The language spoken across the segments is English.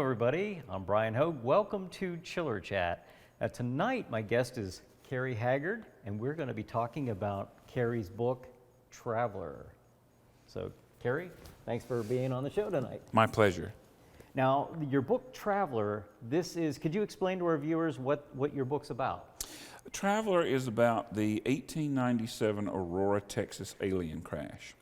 everybody. I'm Bryan Hogue. Welcome to Chiller Chat. Tonight, my guest is Kerry Haggard, and we're going to be talking about Kerry's book, Traveler. So, Kerry, thanks for being on the show tonight. My pleasure. Now, your book, Traveler, could you explain to our viewers what your book's about? Traveler is about the 1897 Aurora, Texas alien crash.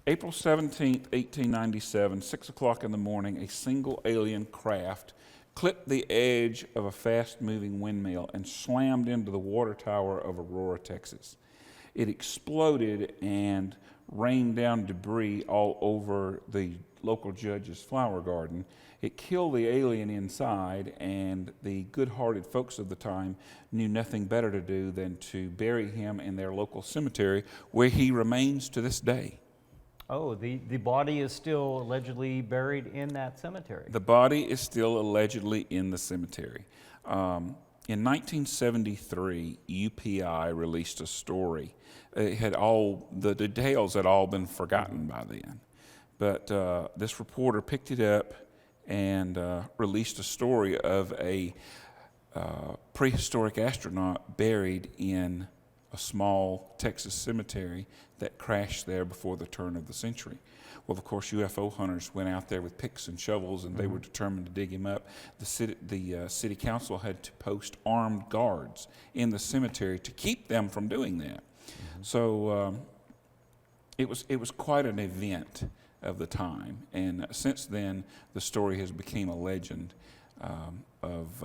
April 17th, 1897, 6 o'clock in the morning, a single alien craft clipped the edge of a fast-moving windmill and slammed into the water tower of Aurora, Texas. It exploded and rained down debris all over the local judge's flower garden. It killed the alien inside, and the good-hearted folks of the time knew nothing better to do than to bury him in their local cemetery, where he remains to this day. Oh, the body is still allegedly buried in that cemetery. The body is still allegedly in the cemetery. In 1973, UPI released a story. The details had all been forgotten by then. But this reporter picked it up and released a story of a prehistoric astronaut buried in a small Texas cemetery that crashed there before the turn of the century. Well, of course, UFO hunters went out there with picks and shovels, and they were determined to dig him up. The city council had to post armed guards in the cemetery to keep them from doing that. So it was quite an event of the time, and since then the story has become a legend of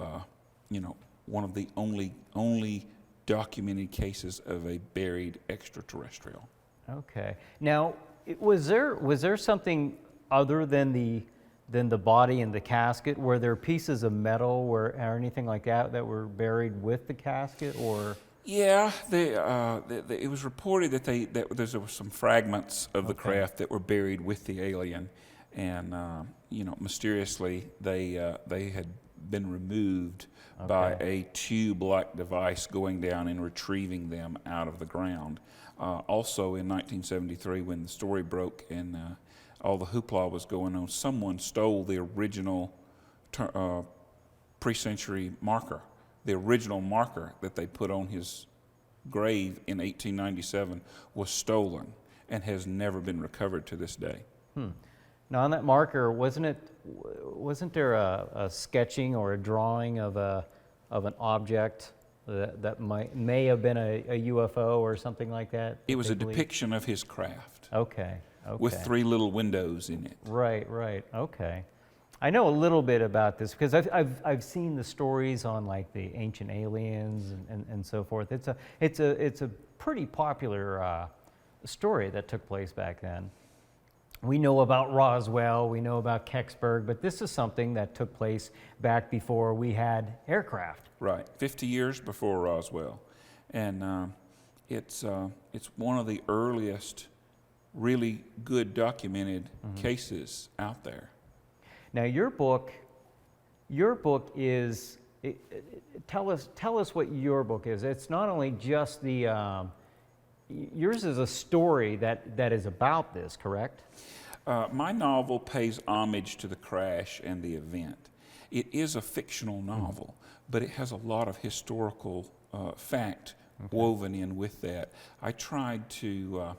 one of the only documented cases of a buried extraterrestrial. Okay. Now, was there something other than the body and the casket? Were there pieces of metal or anything like that were buried with the casket, or? Yeah, it was reported that there were some fragments of the craft that were buried with the alien, and mysteriously they had been removed by a tube-like device going down and retrieving them out of the ground. Also in 1973, when the story broke and all the hoopla was going on, someone stole the original pre-century marker. The original marker that they put on his grave in 1897 was stolen and has never been recovered to this day. Now, on that marker, wasn't there a sketching or a drawing of an object that may have been a UFO or something like that? It was a depiction of his craft. Okay. With 3 little windows in it. Right. Okay. I know a little bit about this because I've seen the stories on like the ancient aliens and so forth. It's a pretty popular story that took place back then. We know about Roswell, we know about Kecksburg, but this is something that took place back before we had aircraft. Right, 50 years before Roswell, and it's one of the earliest really good documented cases out there. Now, your book is. Tell us what your book is. It's not only just the. Yours is a story that is about this, correct? My novel pays homage to the crash and the event. It is a fictional novel, but it has a lot of historical fact woven in with that. I tried to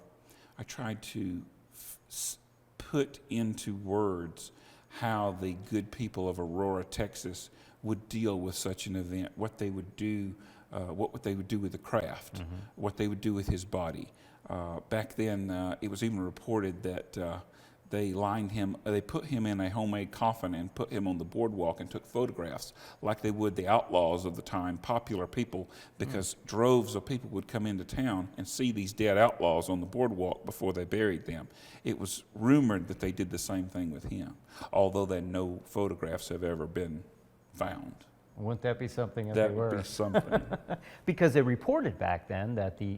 put into words how the good people of Aurora, Texas, would deal with such an event, what they would do. What they would do with the craft, what they would do with his body. Back then, it was even reported that they put him in a homemade coffin and put him on the boardwalk and took photographs like they would the outlaws of the time, popular people, because droves of people would come into town and see these dead outlaws on the boardwalk before they buried them. It was rumored that they did the same thing with him, although no photographs have ever been found. Wouldn't that be something if that they were? Would be something. Because they reported back then that the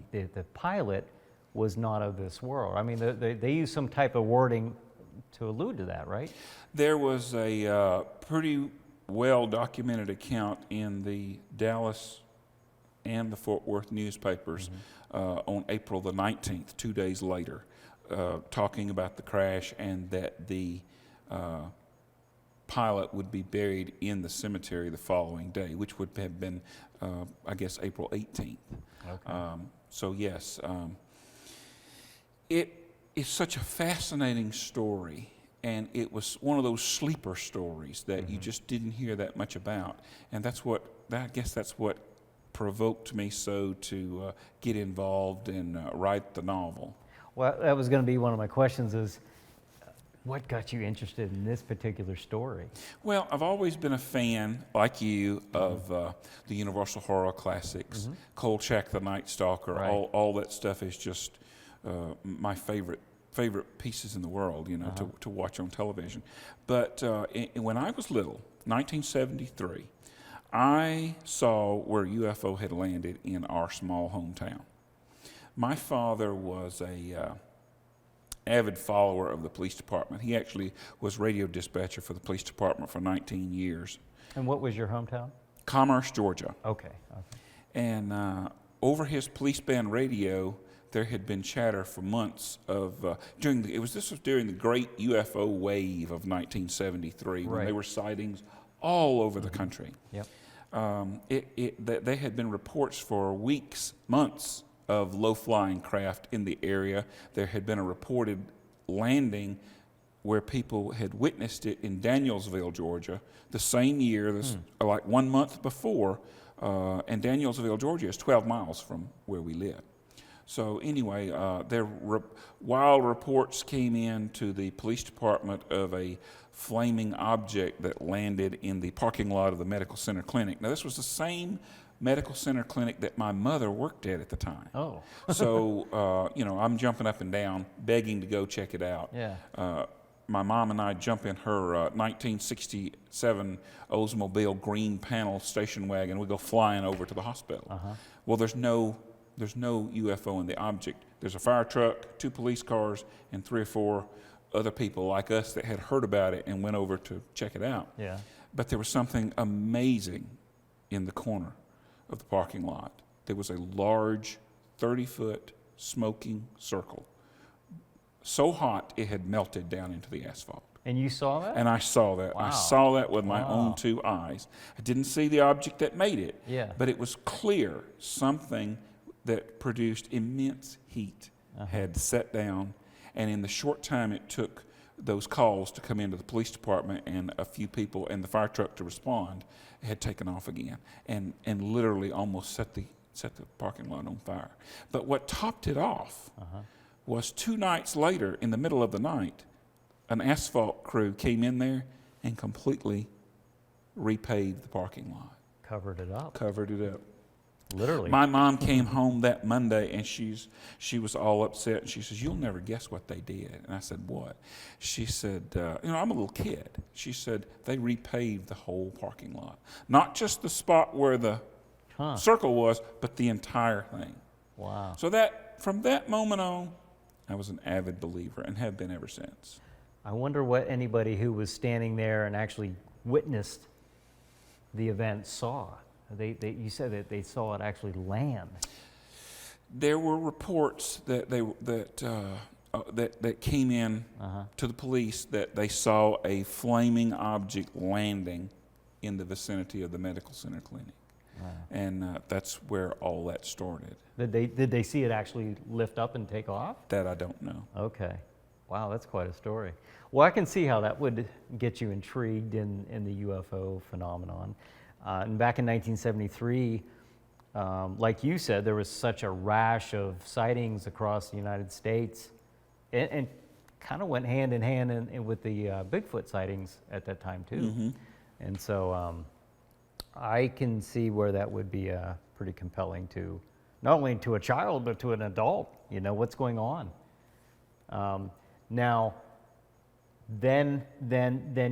pilot was not of this world. I mean, they used some type of wording to allude to that, right? There was a pretty well-documented account in the Dallas and the Fort Worth newspapers on April the 19th, 2 days later, talking about the crash and that the pilot would be buried in the cemetery the following day, which would have been, I guess, April 18th. Okay. So yes, it is such a fascinating story, and it was one of those sleeper stories that you just didn't hear that much about, and I guess that's what provoked me so to get involved and write the novel. Well, that was going to be one of my questions is, what got you interested in this particular story? Well, I've always been a fan, like you, of the Universal Horror Classics, Kolchak the Night Stalker. Right. All that stuff is just my favorite pieces in the world, to watch on television. But when I was little, 1973, I saw where a UFO had landed in our small hometown. My father was a avid follower of the police department. He actually was radio dispatcher for the police department for 19 years. And what was your hometown? Commerce, Georgia. Okay. And over his police band radio, there had been chatter for months of this was during the great UFO wave of 1973 when Right. there were sightings all over the country. Yep. There had been reports for weeks, months of low-flying craft in the area. There had been a reported landing where people had witnessed it in Danielsville, Georgia, the same year, like 1 month before, and Danielsville, Georgia is 12 miles from where we live. So anyway, wild reports came in to the police department of a flaming object that landed in the parking lot of the medical center clinic. Now, this was the same medical center clinic that my mother worked at the time. Oh. So, I'm jumping up and down, begging to go check it out. Yeah. My mom and I jump in her 1967 Oldsmobile green panel station wagon. We go flying over to the hospital. Well, there's no UFO in the object. There's a fire truck, 2 police cars, and 3 or 4 other people like us that had heard about it and went over to check it out. Yeah. But there was something amazing in the corner of the parking lot. There was a large 30-foot smoking circle. So hot it had melted down into the asphalt. And you saw that? And I saw that. Wow. I saw that with my Wow. own 2 eyes. I didn't see the object that made it, Yeah. but it was clear something that produced immense heat had set down, and in the short time it took those calls to come into the police department and a few people and the fire truck to respond, it had taken off again and literally almost set the parking lot on fire. But what topped it off was 2 nights later, in the middle of the night, an asphalt crew came in there and completely repaved the parking lot. Covered it up. Covered it up. Literally. My mom came home that Monday and she was all upset, and she says, "You'll never guess what they did." And I said, "What?" She said, "I'm a little kid." She said, "They repaved the whole parking lot. Not just the spot where the circle was, but the entire thing." Wow. So from that moment on, I was an avid believer and have been ever since. I wonder what anybody who was standing there and actually witnessed the event saw. You said that they saw it actually land. There were reports that came in to the police that they saw a flaming object landing in the vicinity of the medical center clinic, and that's where all that started. Did they see it actually lift up and take off? That I don't know. Okay. Wow, that's quite a story. Well, I can see how that would get you intrigued in the UFO phenomenon. And back in 1973, like you said, there was such a rash of sightings across the United States, and kind of went hand in hand with the Bigfoot sightings at that time too. And so I can see where that would be pretty compelling to, not only to a child, but to an adult. What's going on. Now, then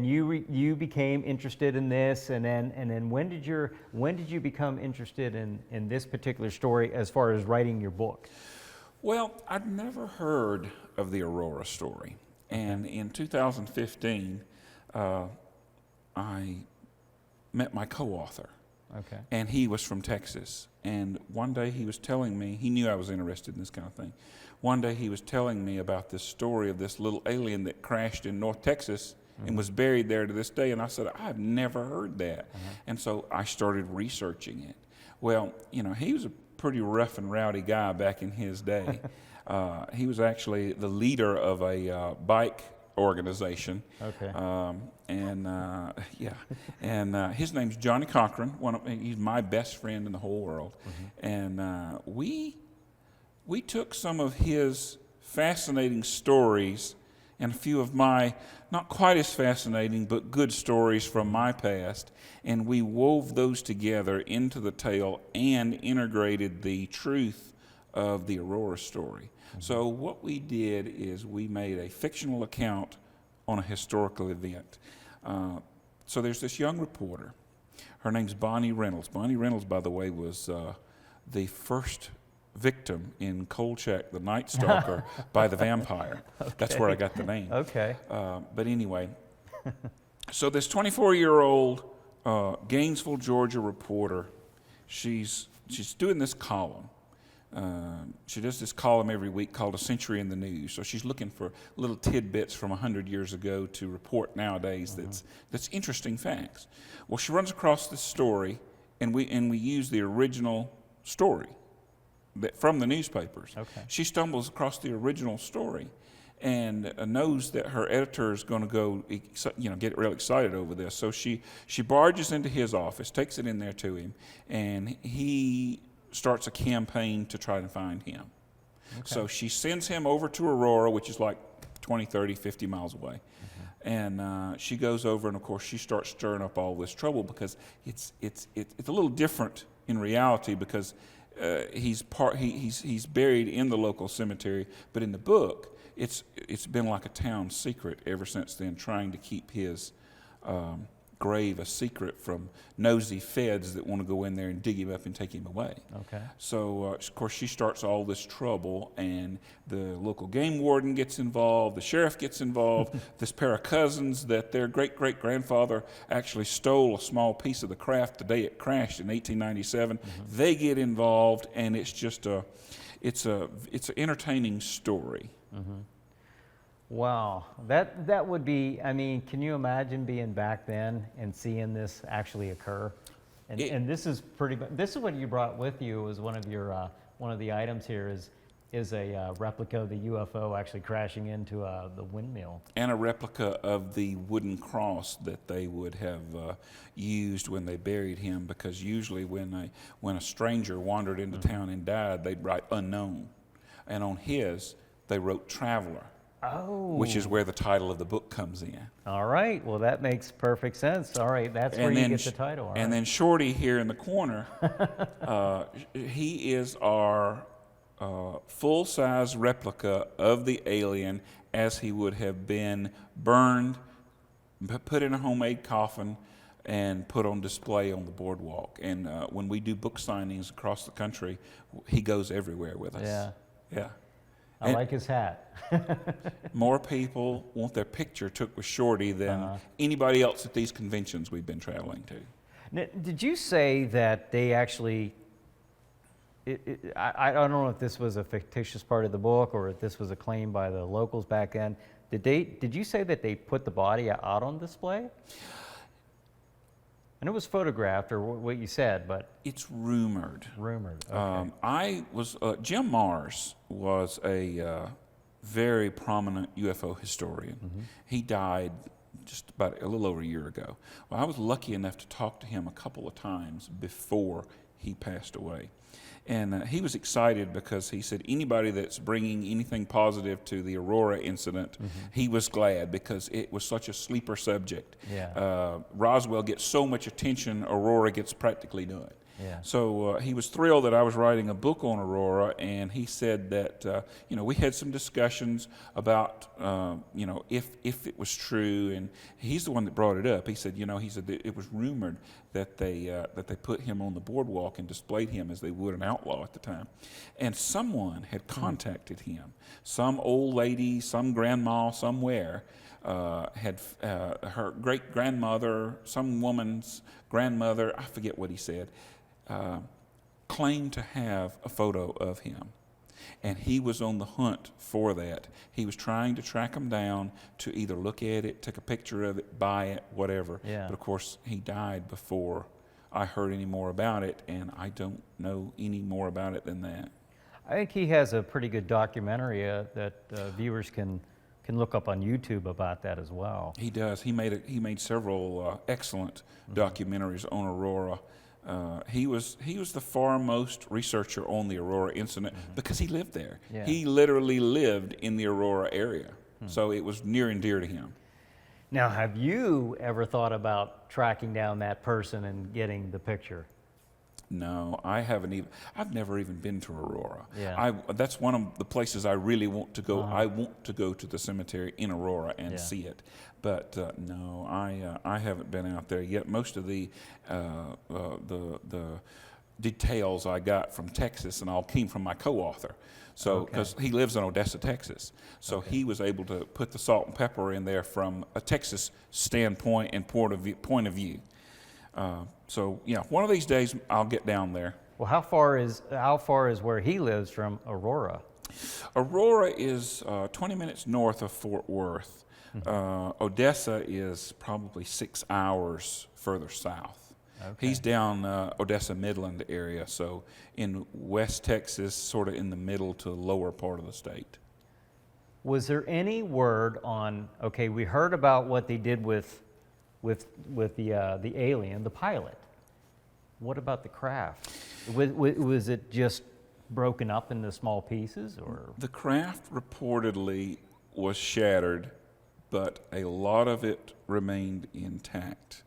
you became interested in this, and then when did you become interested in this particular story as far as writing your book? Well, I'd never heard of the Aurora story, and in 2015, I met my co-author. Okay. And he was from Texas. And one day he was telling me, he knew I was interested in this kind of thing. One day he was telling me about this story of this little alien that crashed in North Texas and was buried there to this day. And I said, I've never heard that. And so I started researching it. Well, he was a pretty rough and rowdy guy back in his day. He was actually the leader of a bike organization. Okay. And his name's Johnny Cochran. He's my best friend in the whole world. And we took some of his fascinating stories and a few of my not quite as fascinating but good stories from my past, and we wove those together into the tale and integrated the truth of the Aurora story. So what we did is we made a fictional account on a historical event. So there's this young reporter. Her name's Bonnie Reynolds. Bonnie Reynolds, by the way, was the first victim in Kolchak, the Night Stalker, by the vampire. Okay. That's where I got the name. Okay. But anyway, so this 24-year-old Gainesville, Georgia reporter, she's doing this column. She does this column every week called A Century in the News. So she's looking for little tidbits from 100 years ago to report nowadays that's interesting facts. Well, she runs across this story, and we use the original story from the newspapers. Okay. She stumbles across the original story and knows that her editor is going to go, get real excited over this. So she barges into his office, takes it in there to him, and he starts a campaign to try to find him. Okay. So she sends him over to Aurora, which is like 20, 30, 50 miles away. And she goes over, and of course she starts stirring up all this trouble because it's a little different in reality because he's buried in the local cemetery, but in the book it's been like a town secret ever since then, trying to keep his grave a secret from nosy feds that want to go in there and dig him up and take him away. Okay. So, of course, she starts all this trouble, and the local game warden gets involved, the sheriff gets involved, this pair of cousins that their great-great-grandfather actually stole a small piece of the craft the day it crashed in 1897. They get involved, and it's just it's an entertaining story. Wow, that would be, I mean, can you imagine being back then and seeing this actually occur? And this is this is what you brought with you as one of your one of the items here is a replica of the UFO actually crashing into the windmill. And a replica of the wooden cross that they would have used when they buried him, because usually when a stranger wandered into town and died, they'd write unknown. And on his, they wrote traveler. Oh. Which is where the title of the book comes in. All right. Well, that makes perfect sense. All right. That's where you get the title. All and right. Then Shorty here in the corner, he is our full-size replica of the alien as he would have been burned, put in a homemade coffin, and put on display on the boardwalk. And when we do book signings across the country, he goes everywhere with us. Yeah. Yeah. I like his hat. More people want their picture took with Shorty than anybody else at these conventions we've been traveling to. Now, did you say that they actually, I don't know if this was a fictitious part of the book or if this was a claim by the locals back then. Did you say that they put the body out on display? And it was photographed, or what you said, but... It's rumored. Rumored, okay. Jim Mars was a very prominent UFO historian. He died just about a little over a year ago. Well, I was lucky enough to talk to him a couple of times before he passed away. And he was excited because he said anybody that's bringing anything positive to the Aurora incident, he was glad because it was such a sleeper subject. Yeah. Roswell gets so much attention, Aurora gets practically none. Yeah. So he was thrilled that I was writing a book on Aurora, and he said that we had some discussions about if it was true, and he's the one that brought it up. He said that it was rumored that they put him on the boardwalk and displayed him as they would an outlaw at the time, and someone had contacted him, some old lady, some grandma somewhere. Had her great grandmother, some woman's grandmother, I forget what he said, claimed to have a photo of him. and he was on the hunt for that. He was trying to track them down to either look at it, take a picture of it, buy it, whatever. Yeah. But of course, he died before I heard any more about it, and I don't know any more about it than that. I think he has a pretty good documentary that viewers can look up on YouTube about that as well. He does. He made several excellent documentaries on Aurora. He was the foremost researcher on the Aurora incident because he lived there. Yeah. He literally lived in the Aurora area, so it was near and dear to him. Now, have you ever thought about tracking down that person and getting the picture? No, I haven't even. I've never even been to Aurora. Yeah. That's one of the places I really want to go. I want to go to the cemetery in Aurora and see it. But no, I haven't been out there yet. Most of the details I got from Texas and all came from my co-author. So, because he lives in Odessa, Texas, so he was able to put the salt and pepper in there from a Texas standpoint and point of view. So yeah, one of these days I'll get down there. Well, how far is where he lives from Aurora? Aurora is 20 minutes north of Fort Worth. Odessa is probably 6 hours further south. Okay. He's down Odessa Midland area, so in West Texas, sort of in the middle to lower part of the state. Was there any word on? Okay, we heard about what they did with the alien, the pilot. What about the craft? Was it just broken up into small pieces, or? The craft reportedly was shattered, but a lot of it remained intact.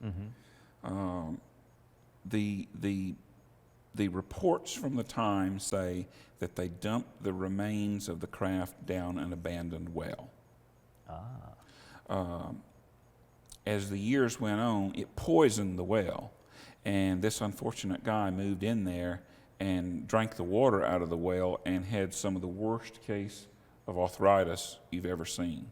The reports from the time say that they dumped the remains of the craft down an abandoned well. As the years went on, it poisoned the well, and this unfortunate guy moved in there and drank the water out of the well and had some of the worst case of arthritis you've ever seen.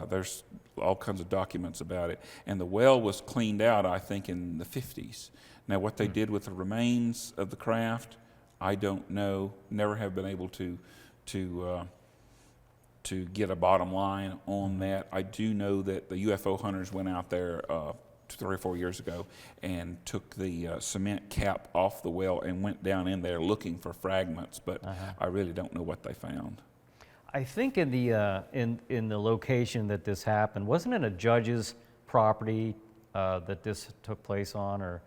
There's all kinds of documents about it, and the well was cleaned out, I think, in the 50s. Now, what they did with the remains of the craft, I don't know. Never have been able to get a bottom line on that. I do know that the UFO hunters went out there 3 or 4 years ago and took the cement cap off the well and went down in there looking for fragments, but I really don't know what they found. I think in the location that this happened, wasn't it a judge's property that this took place on, or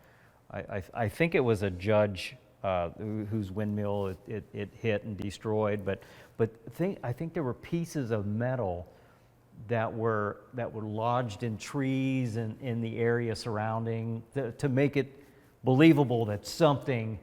I think it was a judge whose windmill it hit and destroyed, but I think there were pieces of metal that were lodged in trees and in the area surrounding to make it believable that something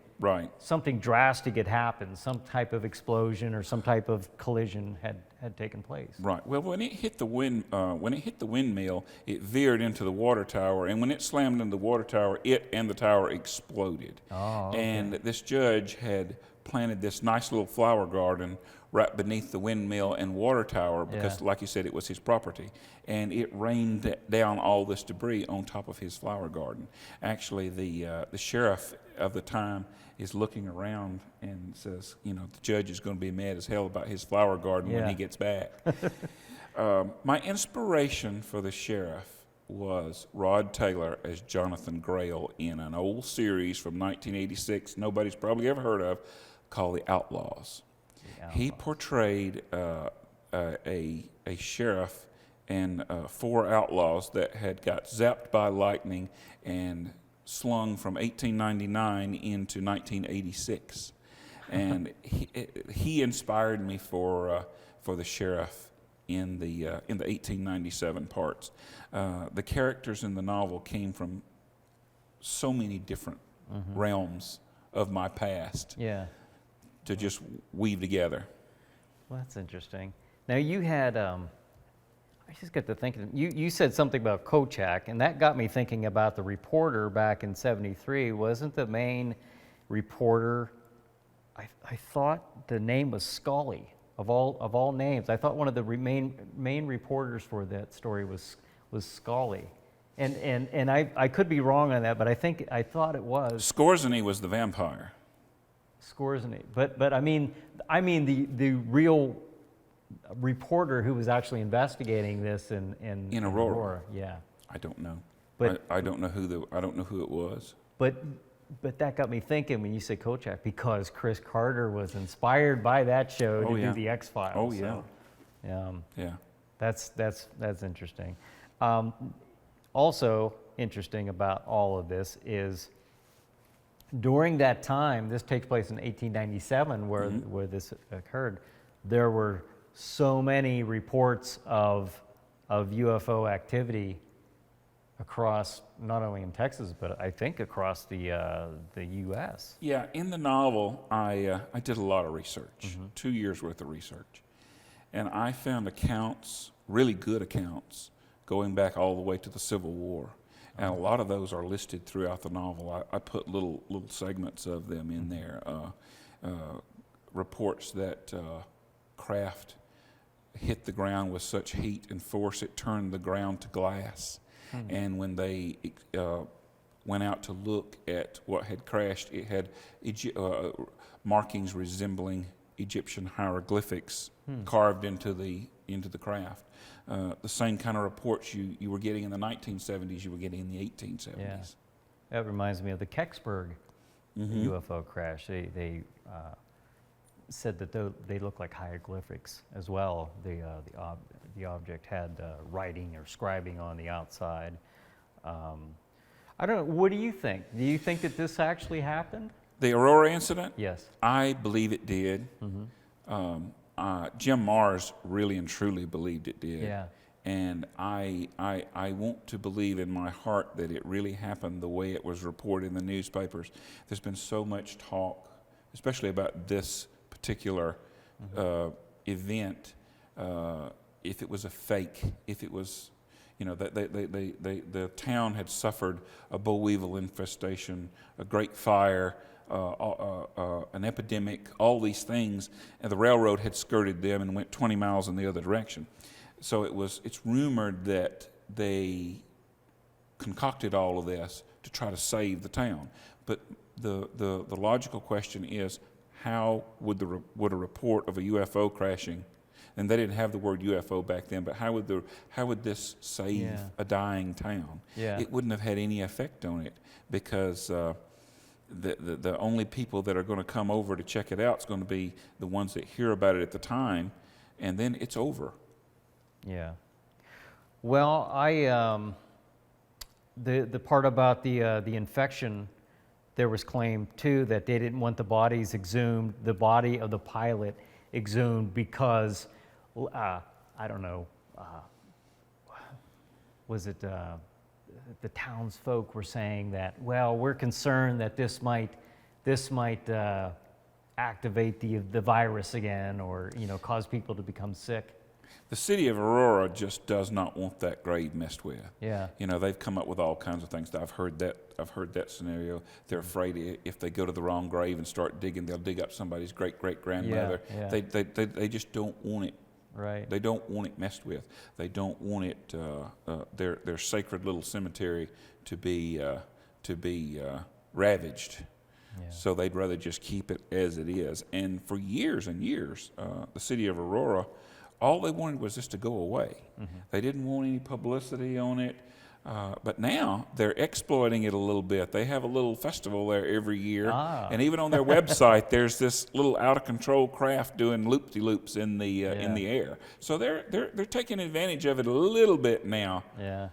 drastic had happened, some type of explosion or some type of collision had taken place. Right. Well, when it hit the windmill, it veered into the water tower, and when it slammed into the water tower, it and the tower exploded. Oh, okay. And this judge had planted this nice little flower garden right beneath the windmill and water tower because, like you said, it was his property. And it rained down all this debris on top of his flower garden. Actually, the sheriff of the time is looking around and says, the judge is going to be mad as hell about his flower garden when he gets back. My inspiration for the sheriff was Rod Taylor as Jonathan Grail in an old series from 1986 nobody's probably ever heard of called The Outlaws. He portrayed a sheriff and 4 outlaws that had got zapped by lightning and slung from 1899 into 1986, and he inspired me for the sheriff in the 1897 parts. The characters in the novel came from so many different realms of my past. To just weave together. Well, that's interesting. Now you had, I just got to thinking, you said something about Kochak, and that got me thinking about the reporter back in '73. Wasn't the main reporter, I thought the name was Scully, of all names. I thought one of the main reporters for that story was Scully. And I could be wrong on that, but I thought it was. Skorzeny was the vampire. Scores and but I mean the real reporter who was actually investigating this in Aurora. Yeah. I don't know. But I don't know who it was. But that got me thinking when you say Kolchak, because Chris Carter was inspired by that show to do the X-Files. Oh yeah. So, yeah. That's interesting. Also interesting about all of this is during that time, this takes place in 1897 where this occurred, there were so many reports of UFO activity across, not only in Texas, but I think across the U.S. Yeah, in the novel, I did a lot of research, 2 years worth of research. And I found accounts, really good accounts, going back all the way to the Civil War. And a lot of those are listed throughout the novel. I put little segments of them in there. Reports that craft hit the ground with such heat and force it turned the ground to glass. And when they went out to look at what had crashed, it had markings resembling Egyptian hieroglyphics carved into the craft. The same kind of reports you were getting in the 1970s, you were getting in the 1870s. Yeah. That reminds me of the Kecksburg UFO crash. They said that they look like hieroglyphics as well. The object had writing or scribing on the outside. I don't know. What do you think? Do you think that this actually happened? The Aurora incident? Yes. I believe it did. Jim Mars really and truly believed it did. Yeah. And I want to believe in my heart that it really happened the way it was reported in the newspapers. There's been so much talk, especially about this particular event, if it was a fake, if it was, the town had suffered a boll weevil infestation, a great fire, an epidemic, all these things, and the railroad had skirted them and went 20 miles in the other direction. So it's rumored that they concocted all of this to try to save the town. But the logical question is, how would a report of a UFO crashing, and they didn't have the word UFO back then, but how would this save a dying town? Yeah. It wouldn't have had any effect on it, because the only people that are going to come over to check it out is going to be the ones that hear about it at the time, and then it's over. Yeah. Well, the part about the infection, there was claim too that they didn't want the body of the pilot exhumed because, I don't know, was it the townsfolk were saying that, well, we're concerned that this might activate the virus again, or cause people to become sick. The city of Aurora just does not want that grave messed with. Yeah. They've come up with all kinds of things. I've heard that scenario. They're afraid if they go to the wrong grave and start digging, they'll dig up somebody's great-great-grandmother. Yeah. They just don't want it. Right. They don't want it messed with. They don't want it, their sacred little cemetery to be ravaged. Yeah. So they'd rather just keep it as it is. And for years and years, the city of Aurora, all they wanted was this to go away. They didn't want any publicity on it. But now they're exploiting it a little bit. They have a little festival there every year. And even on their website, there's this little out-of-control craft doing loop-de-loops in the air. So they're taking advantage of it a little bit now. Yeah.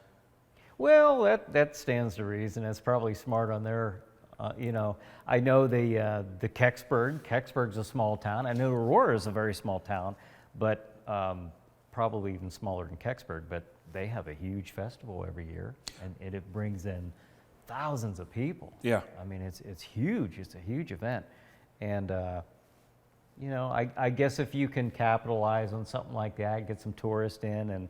Well, that stands to reason. It's probably smart on their, I know the Kecksburg's a small town. I know Aurora is a very small town, but probably even smaller than Kecksburg, but they have a huge festival every year, and it brings in thousands of people. Yeah. I mean, it's huge. It's a huge event. And, I guess if you can capitalize on something like that, get some tourists in and,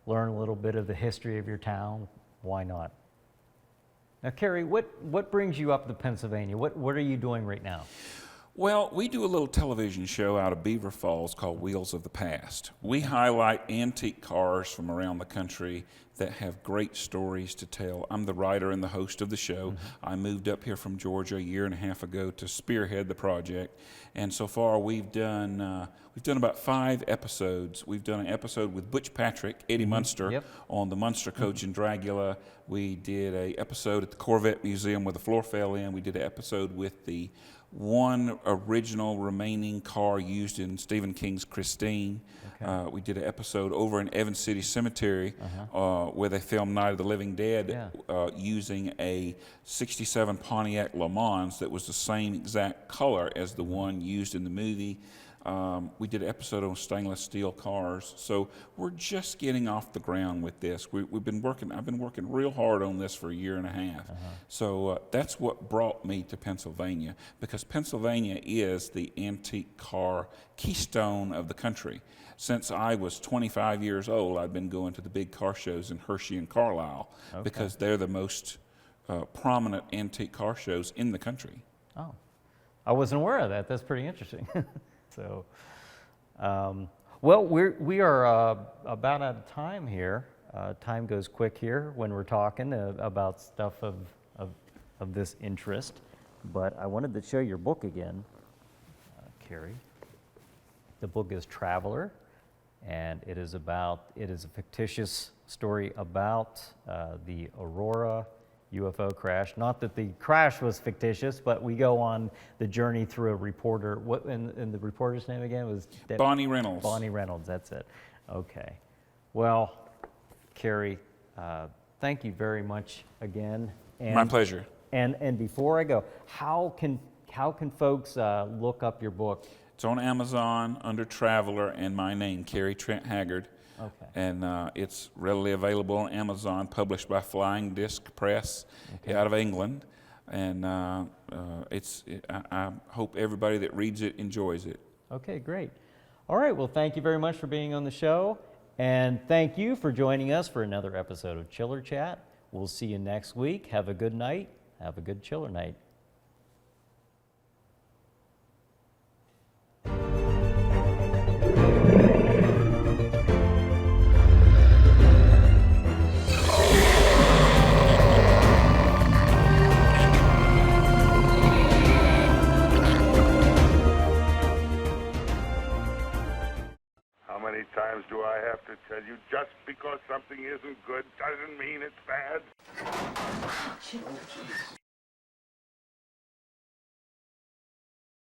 learn a little bit of the history of your town, why not? Now, Kerry, what brings you up to Pennsylvania? What are you doing right now? Well, we do a little television show out of Beaver Falls called Wheels of the Past. We highlight antique cars from around the country that have great stories to tell. I'm the writer and the host of the show. I moved up here from Georgia a year and a half ago to spearhead the project, and so far we've done about 5 episodes. We've done an episode with Butch Patrick, Eddie Munster, on the Munster coach in Dragula. We did an episode at the Corvette Museum where the floor fell in. We did an episode with the one original remaining car used in Stephen King's Christine. Okay. We did an episode over in Evans City Cemetery where they filmed Night of the Living Dead using a 67 Pontiac Le Mans that was the same exact color as the one used in the movie. We did an episode on stainless steel cars, so we're just getting off the ground with this. I've been working real hard on this for a year and a half. So that's what brought me to Pennsylvania, because Pennsylvania is the antique car keystone of the country. Since I was 25 years old, I've been going to the big car shows in Hershey and Carlisle because they're the most prominent antique car shows in the country. Oh, I wasn't aware of that. That's pretty interesting. So, well, we are about out of time here. Time goes quick here when we're talking about stuff of this interest. But I wanted to show your book again, Kerry. The book is Traveler, and it is a fictitious story about the Aurora UFO crash. Not that the crash was fictitious, but we go on the journey through a reporter. What and the reporter's name again was Bonnie Reynolds. Bonnie Reynolds, that's it. Okay. Well, Kerry, thank you very much again. And, my pleasure. And before I go, how can folks look up your book? It's on Amazon under Traveler and my name, Kerry Trent Haggard. Okay. And it's readily available on Amazon, published by Flying Disc Press out of England. And I hope everybody that reads it enjoys it. Okay, great. All right, well, thank you very much for being on the show. And thank you for joining us for another episode of Chiller Chat. We'll see you next week. Have a good night. Have a good chiller night. Times do I have to tell you, just because something isn't good doesn't mean it's bad?